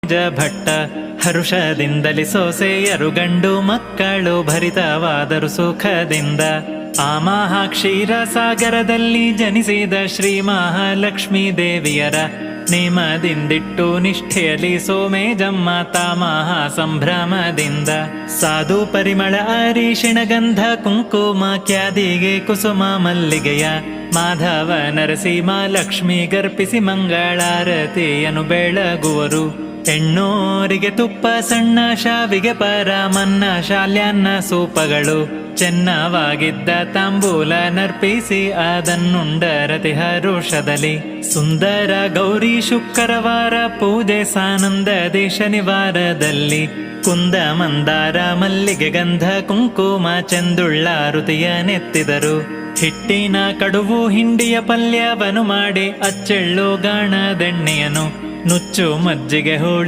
ಭಟ್ಟ ಹರುಷದಿಂದಲಿ ಸೊಸೆಯರು ಗಂಡು ಮಕ್ಕಳು ಭರಿತವಾದರು ಸುಖದಿಂದ. ಆ ಮಹಾಕ್ಷೀರ ಸಾಗರದಲ್ಲಿ ಜನಿಸಿದ ಶ್ರೀ ಮಹಾಲಕ್ಷ್ಮೀ ದೇವಿಯರ ನೇಮದಿಂದಿಟ್ಟು ನಿಷ್ಠೆಯಲ್ಲಿ ಸೋಮೇಜಮ್ಮ ತಾ ಮಹಾ ಸಂಭ್ರಮದಿಂದ. ಸಾಧು ಪರಿಮಳ ಅರಿಶಿಣ ಗಂಧ ಕುಂಕುಮ ಕ್ಯಾದಿಗೆ ಕುಸುಮ ಮಲ್ಲಿಗೆಯ ಮಾಧವ ನರಸಿಂಹ ಲಕ್ಷ್ಮಿ ಗರ್ಪಿಸಿ ಮಂಗಳಾರತಿಯನ್ನು ಬೆಳಗುವರು. ಹೆಣ್ಣೋರಿಗೆ ತುಪ್ಪ ಸಣ್ಣ ಶಾವಿಗೆ ಪರಮನ್ನ ಶಾಲ್ಯಾನ್ನ ಸೂಪಗಳು ಚೆನ್ನವಾಗಿದ್ದ ತಾಂಬೂಲ ನರ್ಪಿಸಿ ಅದನ್ನುಂಡರತಿ ಹರುಷದಲ್ಲಿ. ಸುಂದರ ಗೌರಿ ಶುಕ್ರವಾರ ಪೂಜೆ ಸಾನಂದದಿ ಶನಿವಾರದಲ್ಲಿ ಕುಂದ ಮಂದಾರ ಮಲ್ಲಿಗೆ ಗಂಧ ಕುಂಕುಮ ಚೆಂದುಳ್ಳ ಋತಿಯ ನೆತ್ತಿದರು. ಹಿಟ್ಟಿನ ಕಡುವು ಹಿಂಡಿಯ ಪಲ್ಯವನ್ನು ಮಾಡಿ ಅಚ್ಚೆಳ್ಳು ಗಾಣದೆಣ್ಣೆಯನು ನುಚ್ಚು ಮಜ್ಜಿಗೆ ಹೋಳಿ